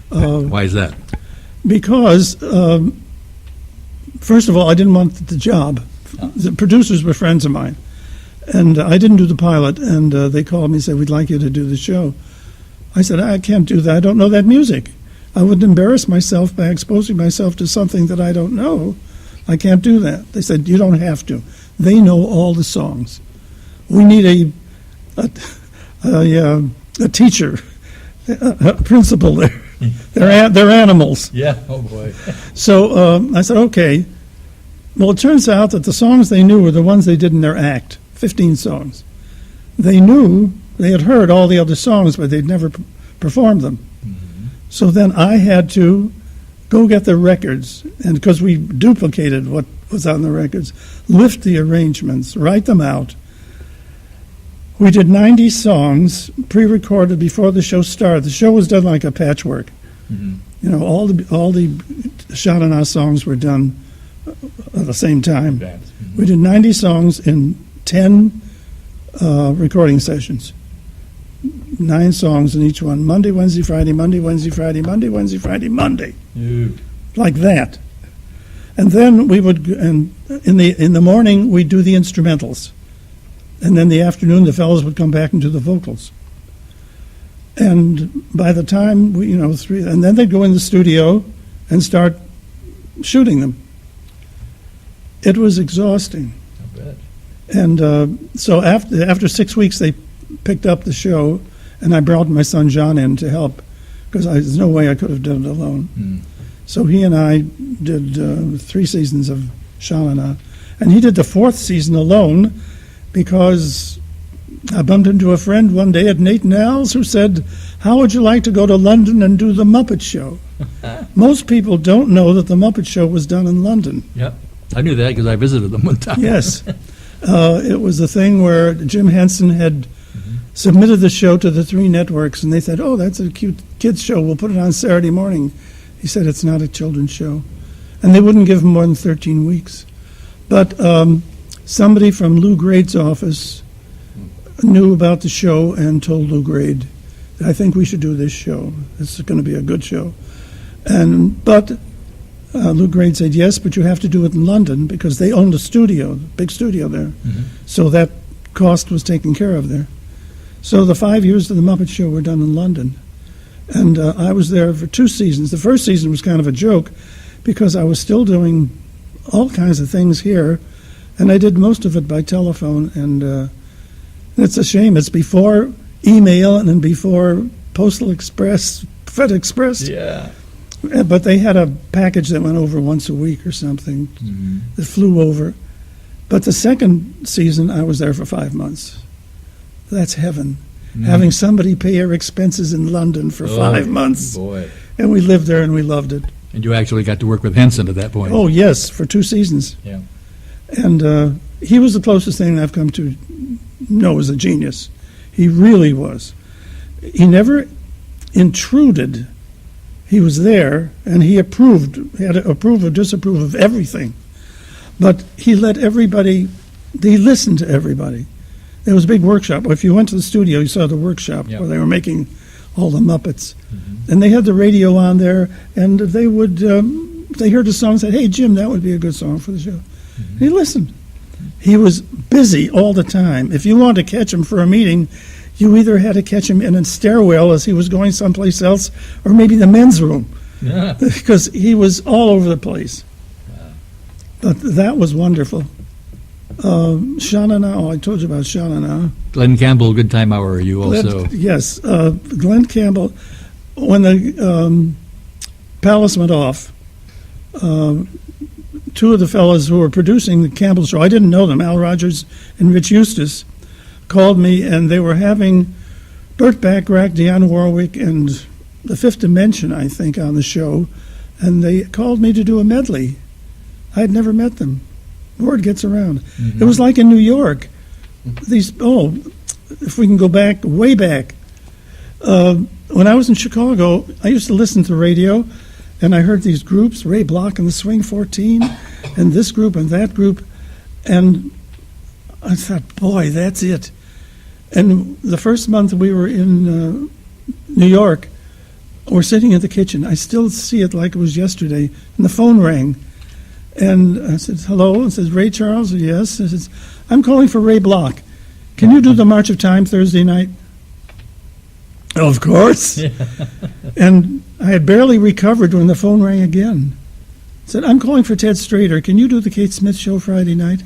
Why is that? Because, first of all, I didn't want the job. The producers were friends of mine. And I didn't do the pilot, and they called me and said, we'd like you to do the show. I said, I can't do that. I don't know that music. I wouldn't embarrass myself by exposing myself to something that I don't know. I can't do that. They said, you don't have to. They know all the songs. We need a teacher, a principal there. They're animals. Yeah. Oh, boy. So I said, okay. Well, it turns out that the songs they knew were the ones they did in their act, 15 songs. They knew, they had heard all the other songs, but they'd never performed them. So then I had to go get the records, and because we duplicated what was on the records, lift the arrangements, write them out. We did 90 songs pre-recorded before the show started. The show was done like a patchwork. All the Sha Na Na songs were done at the same time. We did 90 songs in 10 recording sessions. 9 songs in each one. Monday, Wednesday, Friday, Monday, Wednesday, Friday, Monday, Wednesday, Friday, Monday. Like that. And then we would, and in the morning, we'd do the instrumentals. And then the afternoon, the fellows would come back and do the vocals. And by the time, and then they'd go in the studio and start shooting them. It was exhausting. I bet. And so after 6 weeks, they picked up the show, And I brought my son John in to help because there's no way I could have done it alone. Mm. So he and I did 3 seasons of Sha-na-na. And he did the 4th season alone because I bumped into a friend one day at Nate and Al's who said, "How would you like to go to London and do the Muppet Show?" Most people don't know that the Muppet Show was done in London. Yep. I knew that because I visited them one time. Yes. It was a thing where Jim Henson had submitted the show to the 3 networks, and they said, "Oh, that's a cute kids show. We'll put it on Saturday morning." He said, "It's not a children's show." And they wouldn't give him more than 13 weeks. But somebody from Lou Grade's office knew about the show and told Lou Grade, "I think we should do this show. This is going to be a good show." But Lou Grade said, "Yes, but you have to do it in London because they owned a studio, big studio there." Mhm. So that cost was taken care of there. So the 5 years of the Muppet Show were done in London. And I was there for 2 seasons. The first season was kind of a joke because I was still doing all kinds of things here, and I did most of it by telephone. And it's a shame. It's before email and then before Postal Express, Fed Express. Yeah. But they had a package that went over once a week or something that flew over. But the second season, I was there for 5 months. That's heaven. Having somebody pay your expenses in London for 5 months. Boy. And we lived there and we loved it. And you actually got to work with Henson at that point. Oh, yes, for 2 seasons. Yeah. And he was the closest thing I've come to know as a genius. He really was. He never intruded. He was there, and he approved, had to approve or disapprove of everything. But he let everybody, he listened to everybody. There was a big workshop. If you went to the studio, you saw the workshop Yep. where they were making all the Muppets. And they had the radio on there, and they would, they heard a song and said, "Hey, Jim, that would be a good song for the show." And he listened. He was busy all the time. If you wanted to catch him for a meeting, you either had to catch him in a stairwell as he was going someplace else, or maybe the men's room, Yeah. because he was all over the place. But that was wonderful. Sha-na-na, I told you about Sha-na-na. Glenn Campbell, Good Time Hour, you also. Yes, Glenn Campbell, when the Palace went off, 2 of the fellows who were producing the Campbell show, I didn't know them, Al Rogers and Rich Eustace, called me, and they were having Burt Bacharach, Dionne Warwick, and The Fifth Dimension, I think, on the show, and they called me to do a medley. I had never met them. Word gets around. It was like in New York. If we can go back, way back, when I was in Chicago, I used to listen to radio, and I heard these groups, Ray Block and the Swing 14, and this group and that group, and I thought, boy, that's it. And the first month we were in New York, we're sitting in the kitchen. I still see it like it was yesterday, and the phone rang. And I said, "Hello?" And says, "Ray Charles?" "Yes." I says, "I'm calling for Ray Block. Can you do the March of Time Thursday night?" Of course. And I had barely recovered when the phone rang again. I said, "I'm calling for Ted Strader. Can you do the Kate Smith Show Friday night?"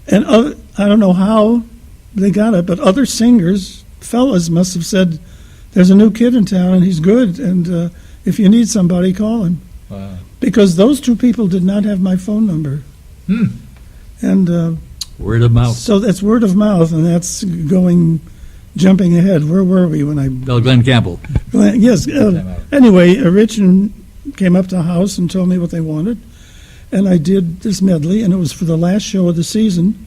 And I don't know how they got it, but other singers, fellas, must have said, "There's a new kid in town, and he's good, and if you need somebody, call him." Wow. Because those 2 people did not have my phone number. And Word of mouth. so that's word of mouth, and that's jumping ahead. Where were we when I... Well, Glenn Campbell. Yes. Anyway, Rich came up to the house and told me what they wanted, and I did this medley, and it was for the last show of the season.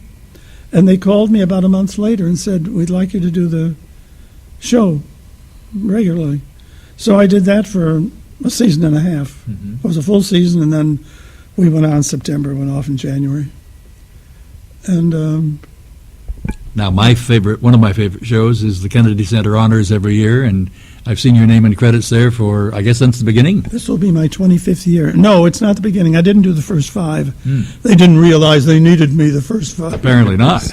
And they called me about a month later and said, "We'd like you to do the show regularly." So I did that for a season and a half. It was a full season, and then we went on September, went off in January. And Now, one of my favorite shows is the Kennedy Center Honors every year, and I've seen your name in credits there for, I guess, since the beginning. this will be my 25th year. No, it's not the beginning. I didn't do the first 5. They didn't realize they needed me the first 5. Apparently not.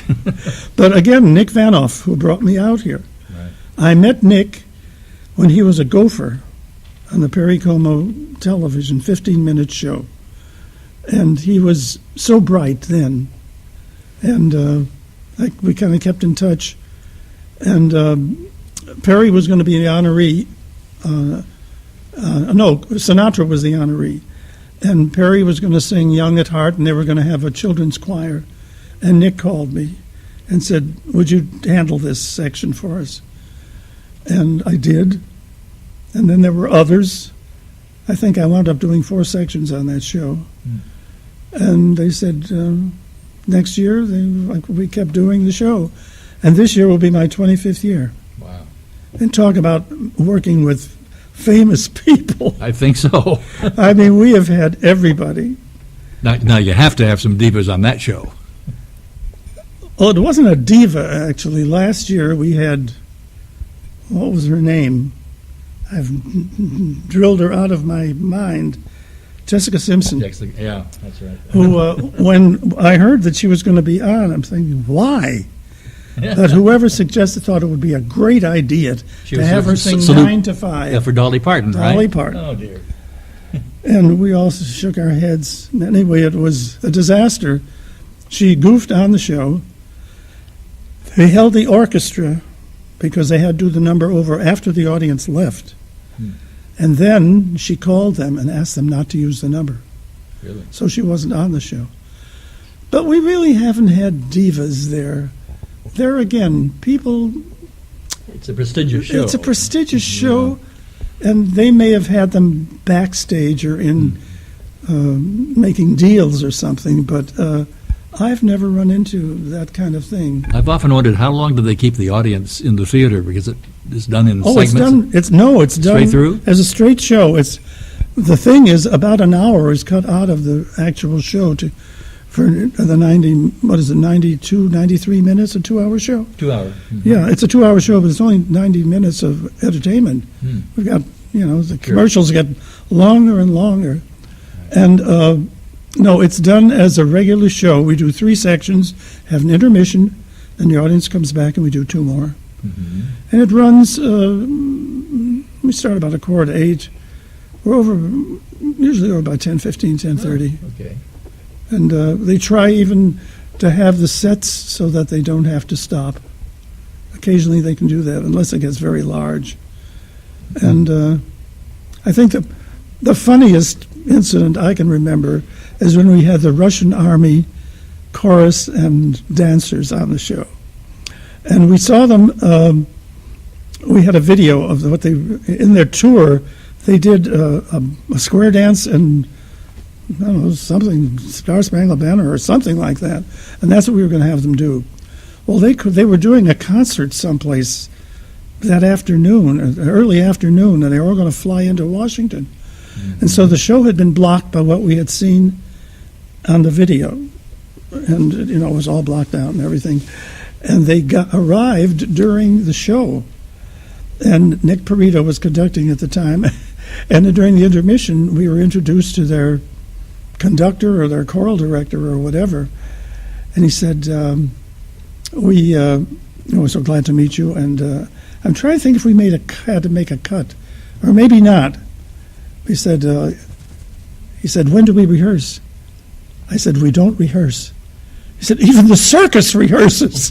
But again, Nick Vanoff, who brought me out here. Right. I met Nick when he was a gopher on the Perry Como television 15-minute show. And he was so bright then. And we kind of kept in touch. And Perry was going to be the honoree. No, Sinatra was the honoree. And Perry was going to sing Young at Heart, and they were going to have a children's choir. And Nick called me and said, would you handle this section for us? And I did. And then there were others. I think I wound up doing 4 sections on that show. And they said, next year, we kept doing the show. And this year will be my 25th year. Wow. And talk about working with famous people. I think so. I mean, we have had everybody. Now you have to have some divas on that show. Oh, it wasn't a diva, actually. Last year we had, what was her name? I've drilled her out of my mind. Jessica Simpson. Yeah, that's right. Who, when I heard that she was going to be on, I'm thinking, why? But whoever suggested thought it would be a great idea to have her sing 9 to 5. Yeah, for Dolly Parton, right? Dolly Parton. Oh, dear. And we all shook our heads. Anyway, it was a disaster. She goofed on the show. They held the orchestra because they had to do the number over after the audience left. And then she called them and asked them not to use the number. Really? So she wasn't on the show. But we really haven't had divas there. There again, people... It's a prestigious show. It's a prestigious show, and they may have had them backstage or in making deals or something, but I've never run into that kind of thing. I've often wondered how long do they keep the audience in the theater, because it's done in segments. It's done Straight through? as a straight show. The thing is, about an hour is cut out of the actual show for the 92, 93 minutes, a 2-hour show. 2 hours. Yeah, it's a 2-hour show, but it's only 90 minutes of entertainment. We've got, the commercials get longer and longer. And no, it's done as a regular show. We do 3 sections, have an intermission, and the audience comes back and we do 2 more. And it runs, we start about 7:45. We're usually over by 10:15, 10:30. Okay. And they try even to have the sets so that they don't have to stop. Occasionally they can do that, unless it gets very large. And I think the funniest incident I can remember is when we had the Russian Army chorus and dancers on the show. And we saw them, we had a video of what they, in their tour, they did a square dance and I don't know, something, Star Spangled Banner or something like that. And that's what we were going to have them do. Well, they were doing a concert someplace that afternoon, early afternoon, and they were all going to fly into Washington. And so the show had been blocked by what we had seen on the video. And, it was all blocked out and everything. And they arrived during the show. And Nick Perito was conducting at the time. And during the intermission, we were introduced to their conductor or their choral director or whatever, and he said, we're so glad to meet you, and I'm trying to think if we had to make a cut, or maybe not. He said, when do we rehearse? I said, we don't rehearse. He said, even the circus rehearses.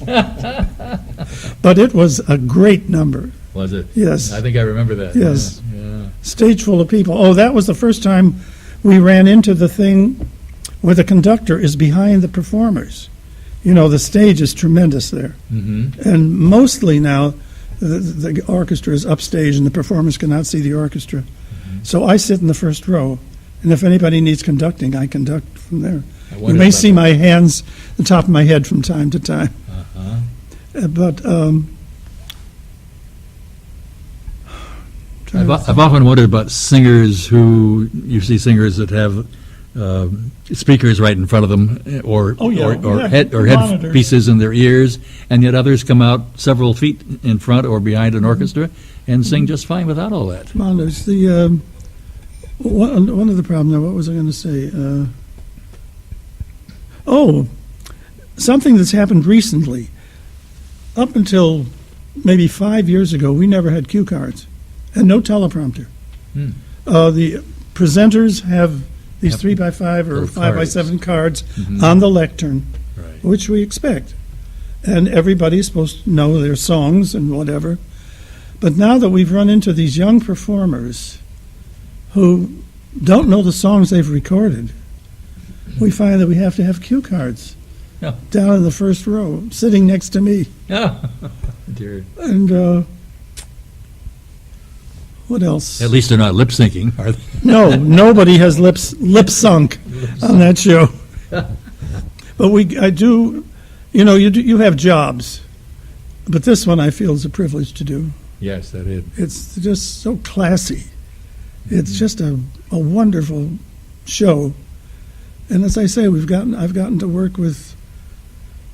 But it was a great number. Was it? Yes. I think I remember that. Yes. Yeah. Stage full of people. Oh, that was the first time we ran into the thing where the conductor is behind the performers. The stage is tremendous there. And mostly now, the orchestra is upstage and the performers cannot see the orchestra. So I sit in the first row, and if anybody needs conducting, I conduct from there. You may see my hands, the top of my head from time to time. But I've often wondered about singers who, you see singers that have speakers right in front of them, or headpieces in their ears, and yet others come out several feet in front or behind an orchestra and sing just fine without all that. There's the one of the problems. Now, what was I going to say? Something that's happened recently. Up until maybe 5 years ago, we never had cue cards and no teleprompter. The presenters have these 3x5 or 5x7 cards on the lectern, which we expect. And everybody's supposed to know their songs and whatever. But now that we've run into these young performers who don't know the songs they've recorded, we find that we have to have cue cards Yeah. down in the first row, sitting next to me. Oh, dear. And what else? At least they're not lip syncing, are they? No, nobody has lip sunk on that show. But I do, you have jobs, but this one I feel is a privilege to do. Yes, that is. It's just so classy. It's just a wonderful show. And as I say, I've gotten to work with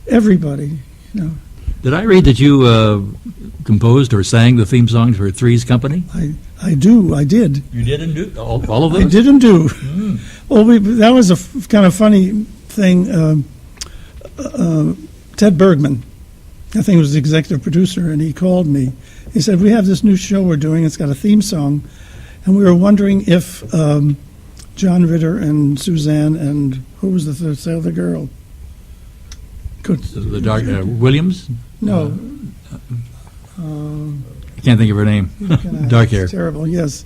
everybody, Did I read that you composed or sang the theme song for Three's Company? I did. You did and do all of I those? did and do. Well, that was a kind of funny thing. Ted Bergman, I think, was the executive producer, and he called me. He said, "We have this new show we're doing. It's got a theme song, and we were wondering if John Ritter and Suzanne and who was the other girl could The Dark Williams? no." I can't think of her name. Dark hair. Terrible, yes.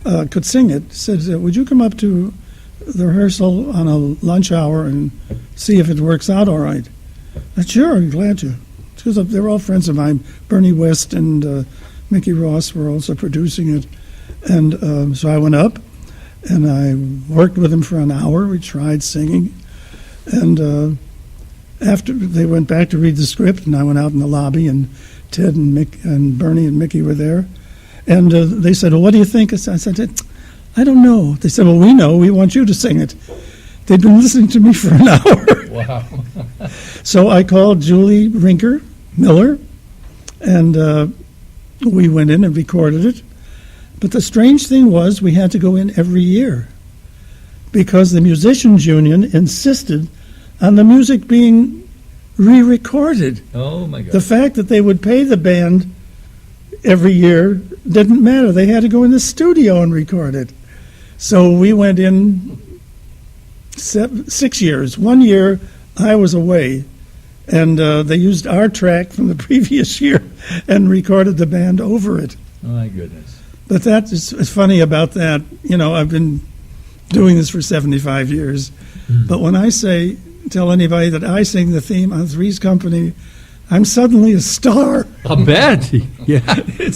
Could sing it. Said, would you come up to the rehearsal on a lunch hour and see if it works out all right? I said, sure, I'm glad to. Because they were all friends of mine. Bernie West and Mickey Ross were also producing it. And so I went up, and I worked with them for an hour. We tried singing. And after they went back to read the script, and I went out in the lobby, and Ted and Mick and Bernie and Mickey were there. And they said, well, what do you think? I said, I don't know. They said, well, we know. We want you to sing it. They'd been listening to me for an hour. Wow. So I called Julie Miller, and we went in and recorded it. But the strange thing was we had to go in every year because the Musicians Union insisted on the music being re-recorded. Oh, my God. The fact that they would pay the band every year didn't matter. They had to go in the studio and record it. So we went in 6 years. 1 year I was away, and they used our track from the previous year and recorded the band over it. Oh, my goodness. But that is funny about that. I've been doing this for 75 years. But when I tell anybody that I sing the theme on Three's Company, I'm suddenly a star. I'll bet. Yeah.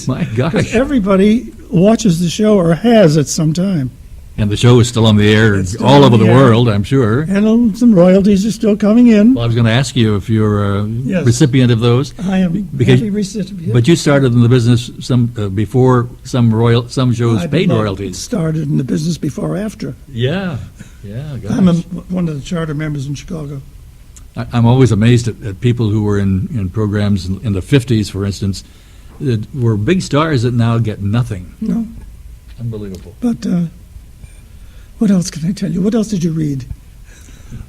My gosh. Everybody watches the show or has at some time. And the show is still on the air It's still all on over the the air. world, I'm sure. And some royalties are still coming in. Well, I was going to ask you if you're a Yes. recipient of those. I am Because- happy recipient. But you started in the business before some shows I paid did not royalties. started in the business before or after. Yeah. Yeah, gosh. I'm one of the charter members in Chicago. I'm always amazed at people who were in programs in the 50s, for instance, that were big stars that now get nothing. No, Unbelievable. but what else can I tell you? What else did you read?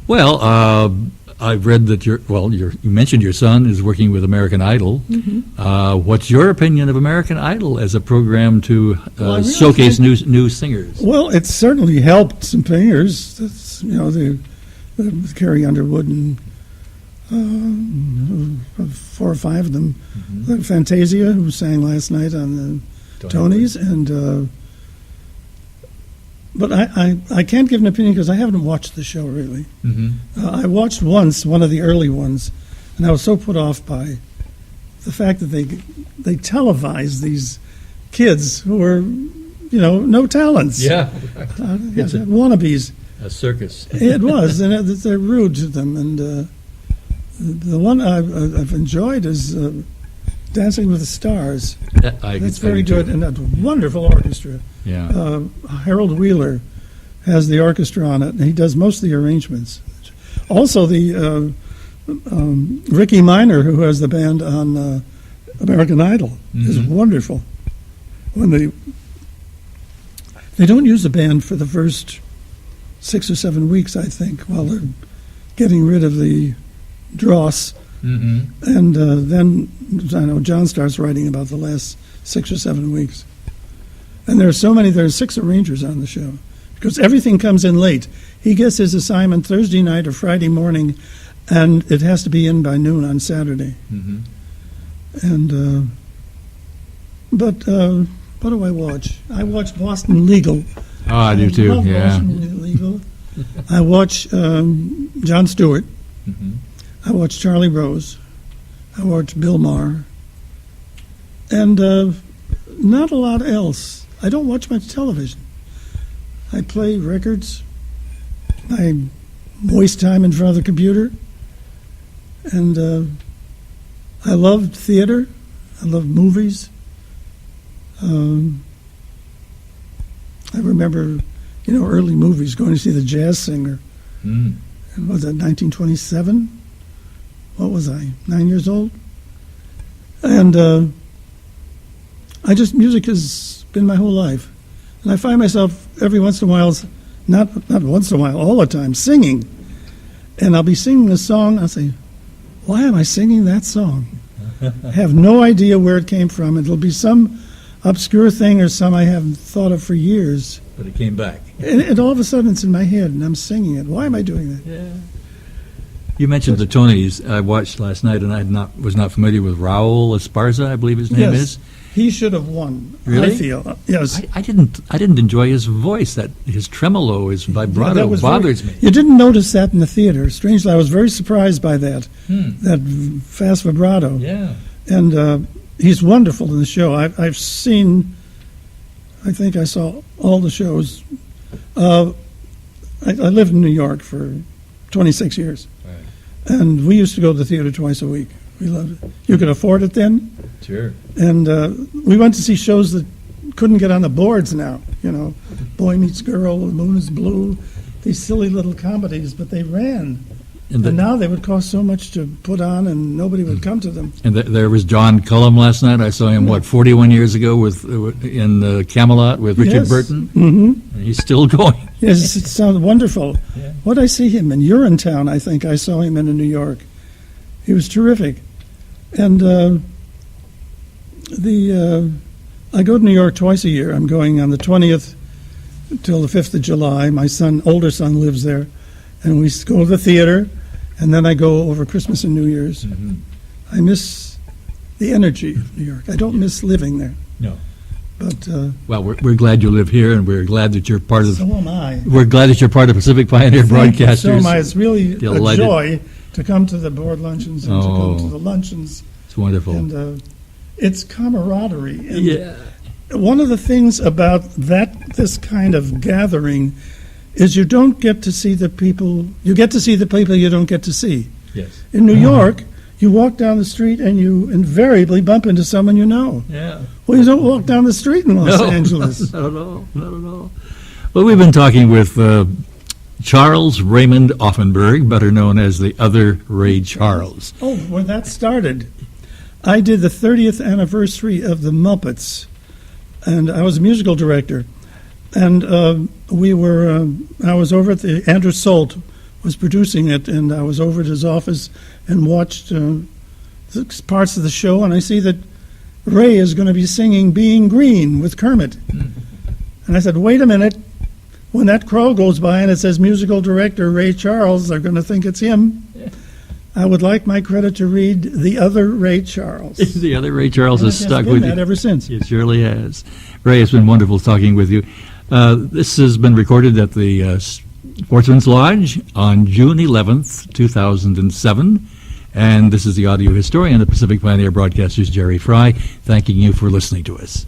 Well, I've read that you mentioned your son is working with American Idol. What's your opinion of American Idol as a program to Well, I really showcase think- new singers? Well, it's certainly helped some singers. That's, the Carrie Underwood and 4 or 5 of them. Fantasia, who sang last night on the Tonys, and but I can't give an opinion because I haven't watched the show really. I watched once one of the early ones, and I was so put off by the fact that they televised these kids who were, no talents. Yeah, It's a- wannabes. a circus. It was, and they're rude to them. And the one I've enjoyed is Dancing with the Stars. That's very good, and that's a wonderful orchestra. Yeah. Harold Wheeler has the orchestra on it, and he does most of the arrangements. Also, the Ricky Minor, who has the band on American Idol, is wonderful. When they don't use the band for the first 6 or 7 weeks, I think, while they're getting rid of the dross. And then I know John starts writing about the last 6 or 7 weeks. And there are 6 arrangers on the show because everything comes in late. He gets his assignment Thursday night or Friday morning, and it has to be in by noon on Saturday. And But what do I watch? I watch Boston Legal. Oh, I do too. Love Yeah. Boston Legal. I watch Jon Stewart. Mhm. I watch Charlie Rose. I watch Bill Maher. And not a lot else. I don't watch much television. I play records. I waste time in front of the computer. And I love theater. I love movies. I remember, early movies, going to see The Jazz Singer. Mm. And was that 1927? What was I, 9 years old? And music has been my whole life. And I find myself every once in a while, not once in a while, all the time, singing. And I'll be singing a song, I'll say, why am I singing that song? I have no idea where it came from. It'll be some obscure thing or some I haven't thought of for years. But it came back. And all of a sudden it's in my head and I'm singing it. Why am I doing that? Yeah. You mentioned the Tonys. I watched last night, and I was not familiar with Raul Esparza, I believe his name is. He should have won. Really? I feel. Yes. I didn't enjoy his voice. That his tremolo, his vibrato bothers me. You didn't notice that in the theater. Strangely, I was very surprised by that. That fast vibrato. Yeah. And he's wonderful in the show. I've seen. I think I saw all the shows. I lived in New York for 26 years. Right. And we used to go to the theater twice a week. We loved it. You could afford it then. Sure. And we went to see shows that couldn't get on the boards now. Boy Meets Girl, The Moon is Blue, these silly little comedies, but they ran. And now they would cost so much to put on, and nobody would come to them. And there was John Cullum last night. I saw him, 41 years ago in Camelot with Richard Burton? Mm-hmm. And he's still going. Yes, it sounds wonderful. Yeah. What did I see him in Urinetown, I think I saw him in New York. He was terrific. And I go to New York twice a year. I'm going on the 20th till the 5th of July. My older son lives there. And we go to the theater, and then I go over Christmas and New Year's. Mm-hmm. I miss the energy of New York. I don't miss living there. No. But well, we're glad you live here, and we're glad that you're part of. So am I. We're glad that you're part of Pacific Pioneer Broadcasters. So am I. It's really Delighted. a joy to come to the board luncheons and to come to the luncheons. It's wonderful. And it's camaraderie. And yeah. One of the things about this kind of gathering is you don't get to see the people. You get to see the people you don't get to see. Yes. In New York, you walk down the street and you invariably bump into someone you know. Yeah. Well, you don't walk down the street in Los Angeles. Not at all. Not at all. Well, we've been talking with Charles Raymond Offenberg, better known as the other Ray Charles. Oh, when that started, I did the 30th anniversary of the Muppets, and I was a musical director. And I was over at Andrew Solt was producing it, and I was over at his office and watched parts of the show, and I see that Ray is going to be singing Being Green with Kermit. And I said, wait a minute. When that crow goes by and it says musical director Ray Charles, they're going to think it's him. I would like my credit to read The Other Ray Charles. The other Ray Charles has stuck with you. Ever since. It surely has. Ray, it's been wonderful talking with you. This has been recorded at the Sportsman's Lodge on June 11th, 2007. And this is the audio historian of Pacific Pioneer Broadcasters, Jerry Fry, thanking you for listening to us.